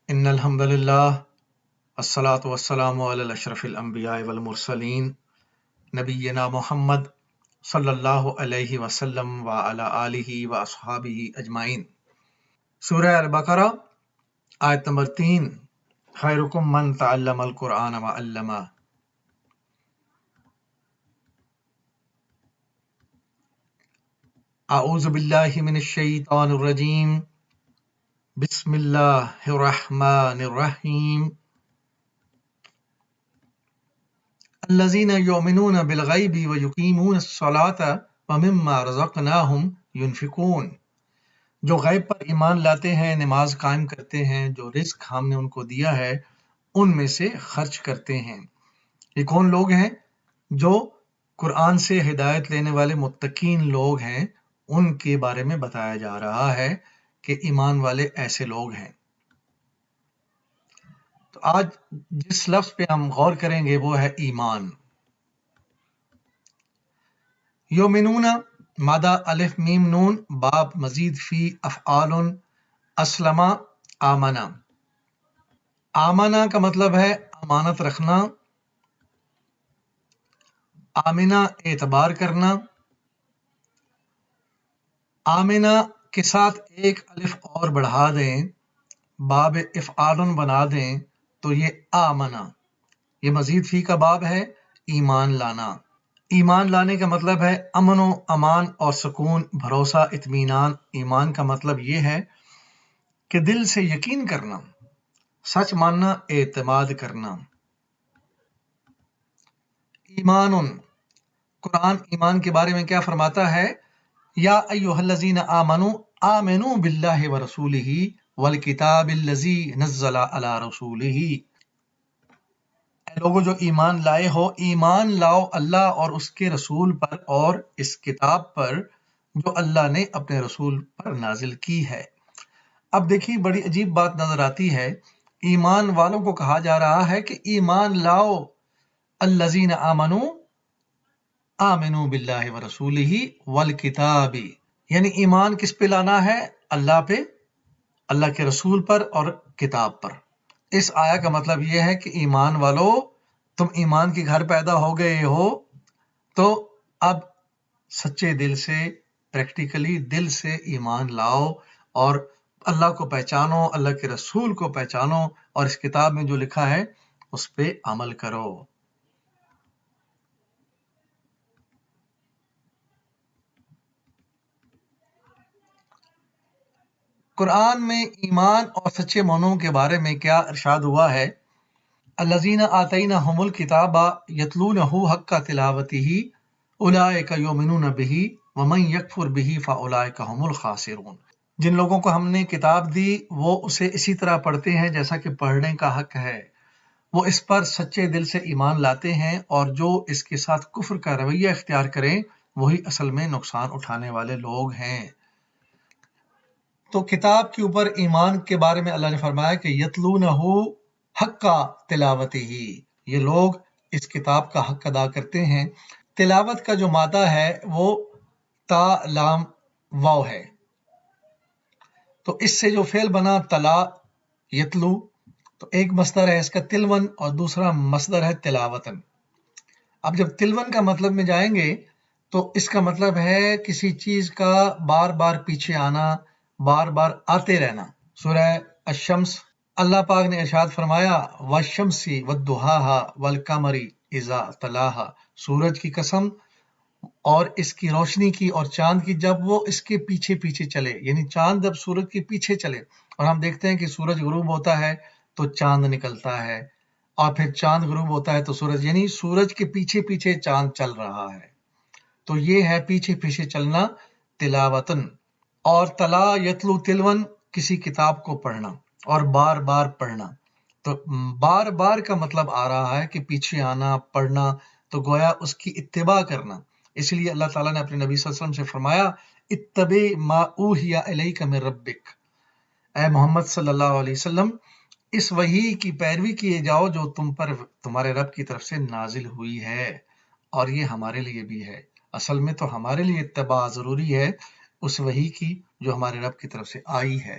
ان الحمد للہ الصلاۃ والسلام علی اشرف الانبیاء والمرسلین نبینا محمد صلی اللہ علیہ وسلم وعلی آلہ واصحابہ اجمعین۔ سورہ البقرہ آیت نمبر 3، خیرکم من تعلم القرآن وعلمہ۔ اعوذ باللہ من الشیطان الرجیم، بسم اللہ الرحمن الرحیم۔ الذین یؤمنون بالغیب ویقیمون الصلاۃ ومما رزقناہم ینفقون۔ جو غیب پر ایمان لاتے ہیں، نماز قائم کرتے ہیں، جو رزق ہم نے ان کو دیا ہے ان میں سے خرچ کرتے ہیں۔ یہ کون لوگ ہیں؟ جو قرآن سے ہدایت لینے والے متقین لوگ ہیں، ان کے بارے میں بتایا جا رہا ہے کہ ایمان والے ایسے لوگ ہیں۔ تو آج جس لفظ پہ ہم غور کریں گے وہ ہے ایمان۔ یومنون مادہ الف میم نون باب مزید فی افعال اسلم آمنا۔ آمنا کا مطلب ہے امانت رکھنا، آمنا اعتبار کرنا۔ آمنا کے ساتھ ایک الف اور بڑھا دیں، باب افعال بنا دیں تو یہ آمنا، یہ مزید فی کا باب ہے، ایمان لانا۔ ایمان لانے کا مطلب ہے امن و امان اور سکون، بھروسہ، اطمینان۔ ایمان کا مطلب یہ ہے کہ دل سے یقین کرنا، سچ ماننا، اعتماد کرنا۔ ایمان، قرآن ایمان کے بارے میں کیا فرماتا ہے؟ یا ایھا الذین آمنوا آمنوا باللہ ورسولہ والکتاب الذی نزل علی رسولہ۔ اے لوگو جو ایمان لائے ہو، ایمان لاؤ اللہ اور اس کے رسول پر اور اس کتاب پر جو اللہ نے اپنے رسول پر نازل کی ہے۔ اب دیکھیے بڑی عجیب بات نظر آتی ہے، ایمان والوں کو کہا جا رہا ہے کہ ایمان لاؤ، الذین آمنوا آمنوا باللہ ورسولہ والکتاب، یعنی ایمان کس پہ لانا ہے؟ اللہ پہ، اللہ کے رسول پر اور کتاب پر۔ اس آیا کا مطلب یہ ہے کہ ایمان والو، تم ایمان کے گھر پیدا ہو گئے ہو تو اب سچے دل سے، پریکٹیکلی دل سے ایمان لاؤ اور اللہ کو پہچانو، اللہ کے رسول کو پہچانو اور اس کتاب میں جو لکھا ہے اس پہ عمل کرو۔ قرآن میں ایمان اور سچے مومنوں کے بارے میں کیا ارشاد ہوا ہے؟ الذین آتیناہم الکتاب یتلونہ حق تلاوتہ اولئک یؤمنون بہ ومن یکفر بہ فاولئک ھم الخاسرون۔ جن لوگوں کو ہم نے کتاب دی وہ اسے اسی طرح پڑھتے ہیں جیسا کہ پڑھنے کا حق ہے، وہ اس پر سچے دل سے ایمان لاتے ہیں، اور جو اس کے ساتھ کفر کا رویہ اختیار کریں وہی اصل میں نقصان اٹھانے والے لوگ ہیں۔ تو کتاب کے اوپر ایمان کے بارے میں اللہ نے فرمایا کہ یتلونہ حق تلاوتہ، یہ لوگ اس کتاب کا حق ادا کرتے ہیں۔ تلاوت کا جو مادہ ہے وہ تا لام واو ہے، تو اس سے جو فعل بنا تلا یتلو، تو ایک مصدر ہے اس کا تلون اور دوسرا مصدر ہے تلاوتن۔ اب جب تلون کا مطلب میں جائیں گے تو اس کا مطلب ہے کسی چیز کا بار بار پیچھے آنا، بار بار آتے رہنا۔ سورہ الشمس اللہ پاک نے ارشاد فرمایا والشمس والضحاہا والقمر اذا تلاہا، سورج کی قسم اور اس کی روشنی کی اور چاند کی جب وہ اس کے پیچھے پیچھے چلے، یعنی چاند جب سورج کے پیچھے چلے، اور ہم دیکھتے ہیں کہ سورج غروب ہوتا ہے تو چاند نکلتا ہے، اور پھر چاند غروب ہوتا ہے تو سورج، یعنی سورج کے پیچھے پیچھے چاند چل رہا ہے، تو یہ ہے پیچھے پیچھے چلنا تلاوتن۔ اور تلا یتلو تلون، کسی کتاب کو پڑھنا اور بار بار پڑھنا، تو بار بار کا مطلب آ رہا ہے کہ پیچھے آنا، پڑھنا، تو گویا اس کی اتباع کرنا۔ اس لیے اللہ تعالیٰ نے اپنے نبی صلی اللہ علیہ وسلم سے فرمایا اتبع ما اوحی الیک من ربک، اے محمد صلی اللہ علیہ وسلم اس وحی کی پیروی کیے جاؤ جو تم پر تمہارے رب کی طرف سے نازل ہوئی ہے، اور یہ ہمارے لیے بھی ہے۔ اصل میں تو ہمارے لیے اتباع ضروری ہے اس وحی کی جو ہمارے رب کی طرف سے آئی ہے۔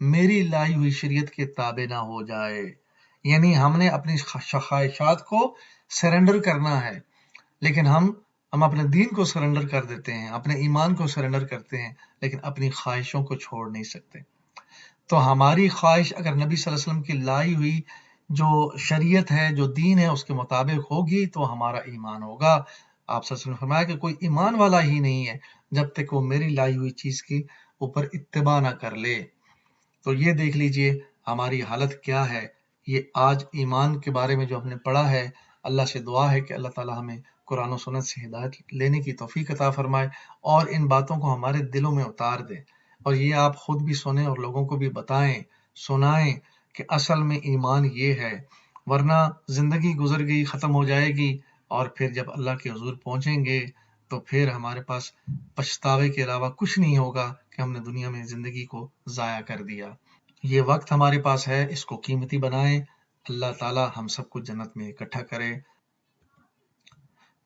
میری لائی ہوئی شریعت کے تابع نہ ہو جائے۔ یعنی ہم نے اپنی خواہشات کو سرنڈر کرنا ہے، لیکن ہم اپنے دین کو سرنڈر کر دیتے ہیں، اپنے ایمان کو سرنڈر کرتے ہیں، لیکن اپنی خواہشوں کو چھوڑ نہیں سکتے۔ تو ہماری خواہش اگر نبی صلی اللہ علیہ وسلم کی لائی ہوئی جو شریعت ہے، جو دین ہے، اس کے مطابق ہوگی تو ہمارا ایمان ہوگا۔ آپ صلی اللہ علیہ وسلم نے فرمایا کہ کوئی ایمان والا ہی نہیں ہے جب تک وہ میری لائی ہوئی چیز کی اوپر اتباع نہ کر لے۔ تو یہ دیکھ لیجئے ہماری حالت کیا ہے۔ یہ آج ایمان کے بارے میں جو ہم نے پڑھا ہے، اللہ سے دعا ہے کہ اللہ تعالی ہمیں قرآن و سنت سے ہدایت لینے کی توفیق عطا فرمائے اور ان باتوں کو ہمارے دلوں میں اتار دے، اور یہ آپ خود بھی سنیں اور لوگوں کو بھی بتائیں، سنائیں کہ اصل میں ایمان یہ ہے، ورنہ زندگی گزر گئی، ختم ہو جائے گی، اور پھر جب اللہ کے حضور پہنچیں گے تو پھر ہمارے پاس پچھتاوے کے علاوہ کچھ نہیں ہوگا کہ ہم نے دنیا میں زندگی کو ضائع کر دیا۔ یہ وقت ہمارے پاس ہے، اس کو قیمتی بنائیں۔ اللہ تعالی ہم سب کو جنت میں اکٹھا کرے۔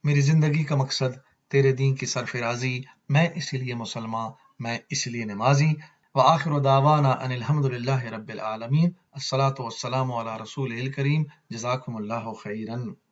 میری زندگی کا مقصد تیرے دین کی سرفرازی، میں اسی لیے مسلمان، میں اسی لیے نمازی۔ وآخر دعوانا ان الحمد للہ رب العالمین۔ الصلاۃ والسلام علی رسول الکریم۔ جزاکم اللہ خیرا۔